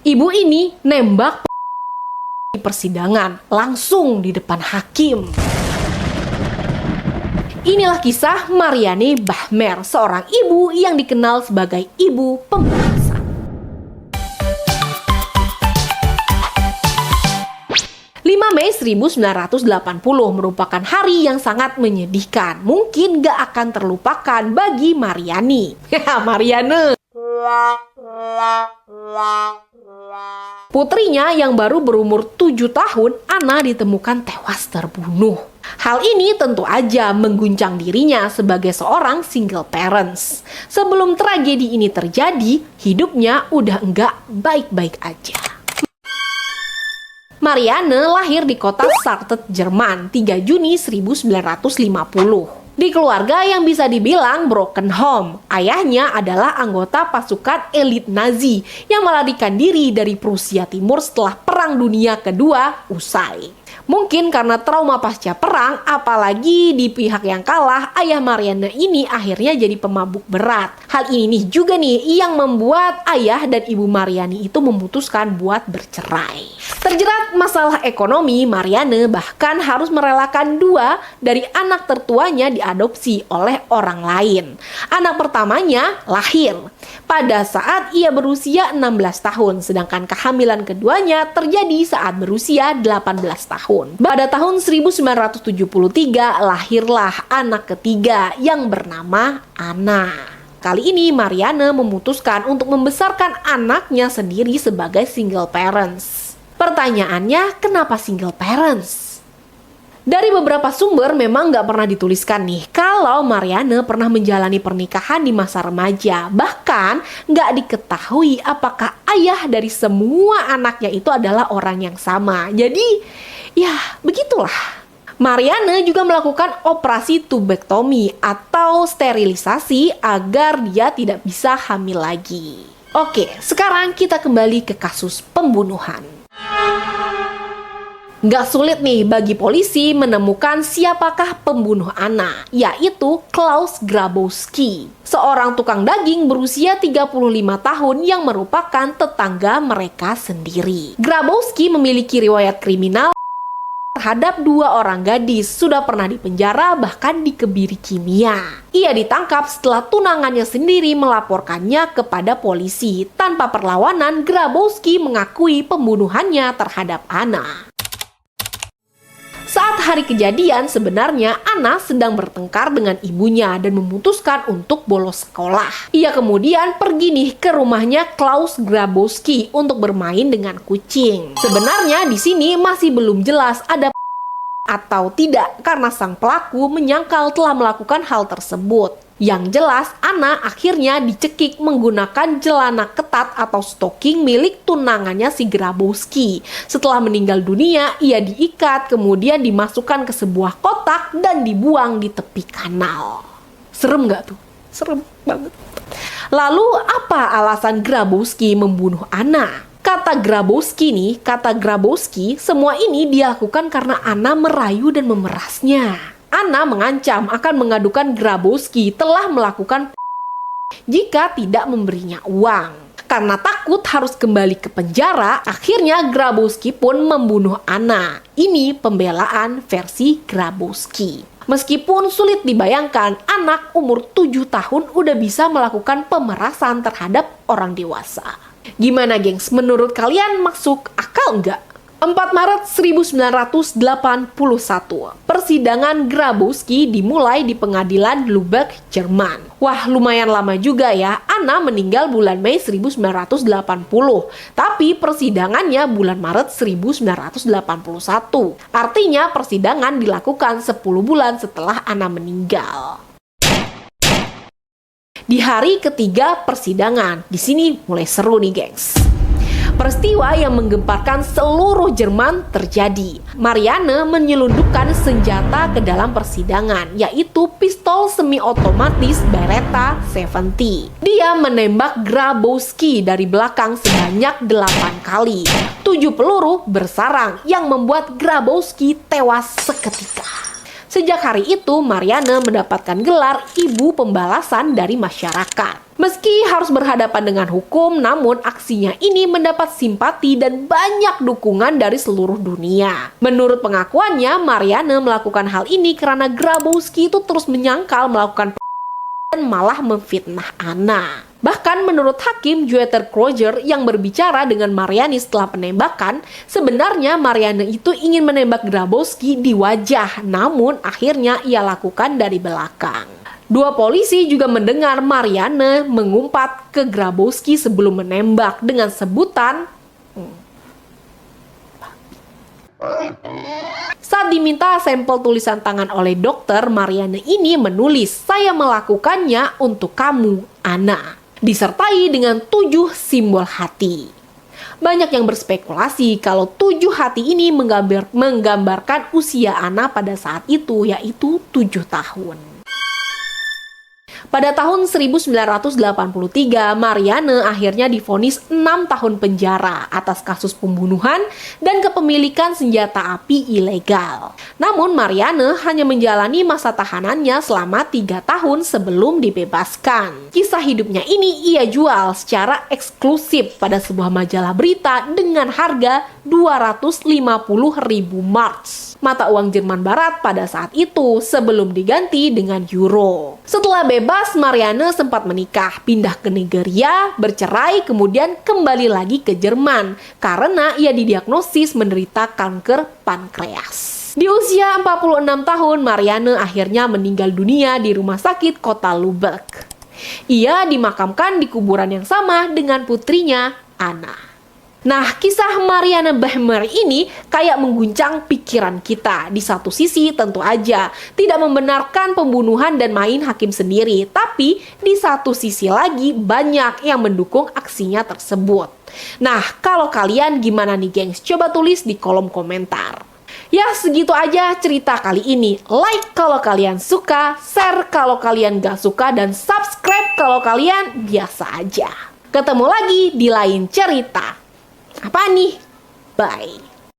Ibu ini nembak di persidangan langsung di depan hakim. Inilah kisah Mariane Bahmer, seorang ibu yang dikenal sebagai ibu pembalasan. 5 Mei 1980 merupakan hari yang sangat menyedihkan. Mungkin gak akan terlupakan bagi Mariani. Mariane. Putrinya yang baru berumur 7 tahun, Anna, ditemukan tewas terbunuh. Hal ini tentu aja mengguncang dirinya sebagai seorang single parents. Sebelum tragedi ini terjadi, hidupnya udah enggak baik-baik aja. Mariane lahir di kota Sartet, Jerman, 3 Juni 1950. Di keluarga yang bisa dibilang broken home. Ayahnya adalah anggota pasukan elit Nazi yang melarikan diri dari Prusia Timur setelah Perang Dunia Kedua usai. Mungkin karena trauma pasca perang, apalagi di pihak yang kalah, ayah Mariane ini akhirnya jadi pemabuk berat. Hal ini juga nih yang membuat ayah dan ibu Mariani itu memutuskan buat bercerai. Terjerat masalah ekonomi, Mariane bahkan harus merelakan 2 dari anak tertuanya diadopsi oleh orang lain. Anak pertamanya lahir pada saat ia berusia 16 tahun, sedangkan kehamilan keduanya terjadi saat berusia 18 tahun. Pada tahun 1973 lahirlah anak ketiga yang bernama Anna. Kali ini Mariane memutuskan untuk membesarkan anaknya sendiri sebagai single parents. Pertanyaannya, kenapa single parents? Dari beberapa sumber memang nggak pernah dituliskan nih kalau Mariane pernah menjalani pernikahan di masa remaja. Bahkan nggak diketahui apakah ayah dari semua anaknya itu adalah orang yang sama. Jadi ya begitulah. Mariane juga melakukan operasi tubektomi atau sterilisasi agar dia tidak bisa hamil lagi. Oke, sekarang kita kembali ke kasus pembunuhan. Gak sulit nih bagi polisi menemukan siapakah pembunuh Anna, yaitu Klaus Grabowski, seorang tukang daging berusia 35 tahun yang merupakan tetangga mereka sendiri. Grabowski memiliki riwayat kriminal terhadap 2 orang gadis, sudah pernah dipenjara bahkan dikebiri kimia. Ia ditangkap setelah tunangannya sendiri melaporkannya kepada polisi. Tanpa perlawanan, Grabowski mengakui pembunuhannya terhadap Anna. Saat hari kejadian, sebenarnya Anna sedang bertengkar dengan ibunya dan memutuskan untuk bolos sekolah. Ia kemudian pergi nih ke rumahnya Klaus Grabowski untuk bermain dengan kucing. Sebenarnya di sini masih belum jelas ada atau tidak karena sang pelaku menyangkal telah melakukan hal tersebut. Yang jelas, Anna akhirnya dicekik menggunakan celana ketat atau stocking milik tunangannya si Grabowski. Setelah meninggal dunia, ia diikat kemudian dimasukkan ke sebuah kotak dan dibuang di tepi kanal. Serem nggak tuh? Serem banget. Lalu apa alasan Grabowski membunuh Anna? Kata Grabowski, semua ini dilakukan karena Anna merayu dan memerasnya. Anna mengancam akan mengadukan Grabowski telah melakukan jika tidak memberinya uang. Karena takut harus kembali ke penjara, akhirnya Grabowski pun membunuh Anna. Ini pembelaan versi Grabowski. Meskipun sulit dibayangkan, anak umur 7 tahun udah bisa melakukan pemerasan terhadap orang dewasa. Gimana gengs, menurut kalian masuk akal nggak? 4 Maret 1981, persidangan Grabowski dimulai di pengadilan Lübeck, Jerman. Wah, lumayan lama juga ya. Anna meninggal bulan Mei 1980, tapi persidangannya bulan Maret 1981. Artinya persidangan dilakukan 10 bulan setelah Anna meninggal. Di hari ketiga persidangan, di sini mulai seru nih, gengs. Peristiwa yang menggemparkan seluruh Jerman terjadi. Mariane menyelundupkan senjata ke dalam persidangan, yaitu pistol semi-otomatis Beretta 70. Dia menembak Grabowski dari belakang sebanyak 8 kali. 7 peluru bersarang yang membuat Grabowski tewas seketika. Sejak hari itu, Marianne mendapatkan gelar Ibu Pembalasan dari masyarakat. Meski harus berhadapan dengan hukum, namun aksinya ini mendapat simpati dan banyak dukungan dari seluruh dunia. Menurut pengakuannya, Marianne melakukan hal ini karena Grabowski itu terus menyangkal melakukan dan malah memfitnah Anna. Bahkan menurut hakim Jueter Kroger yang berbicara dengan Marianne setelah penembakan, sebenarnya Marianne itu ingin menembak Grabowski di wajah, namun akhirnya ia lakukan dari belakang. Dua polisi juga mendengar Marianne mengumpat ke Grabowski sebelum menembak dengan sebutan Saat diminta sampel tulisan tangan oleh dokter, Marianne ini menulis, "Saya melakukannya untuk kamu, Anna." Disertai dengan 7 simbol hati. Banyak yang berspekulasi kalau 7 hati ini menggambarkan usia Anna pada saat itu, yaitu 7 tahun. Pada tahun 1983, Marianne akhirnya divonis 6 tahun penjara atas kasus pembunuhan dan kepemilikan senjata api ilegal. Namun Marianne hanya menjalani masa tahanannya selama 3 tahun sebelum dibebaskan. Kisah hidupnya ini ia jual secara eksklusif pada sebuah majalah berita dengan harga 250.000 marks, mata uang Jerman Barat pada saat itu sebelum diganti dengan euro. Setelah bebas, Marianne sempat menikah, pindah ke Nigeria, bercerai, kemudian kembali lagi ke Jerman karena ia didiagnosis menderita kanker pankreas. Di usia 46 tahun, Marianne akhirnya meninggal dunia di rumah sakit kota Lübeck. Ia dimakamkan di kuburan yang sama dengan putrinya, Anna. Nah, kisah Marianne Behmer ini kayak mengguncang pikiran kita. Di satu sisi tentu aja tidak membenarkan pembunuhan dan main hakim sendiri, tapi di satu sisi lagi banyak yang mendukung aksinya tersebut. Nah, kalau kalian gimana nih gengs? Coba tulis di kolom komentar. Ya, segitu aja cerita kali ini. Like kalau kalian suka, share kalau kalian gak suka, dan subscribe kalau kalian biasa aja. Ketemu lagi di lain cerita. Apa nih? Bye.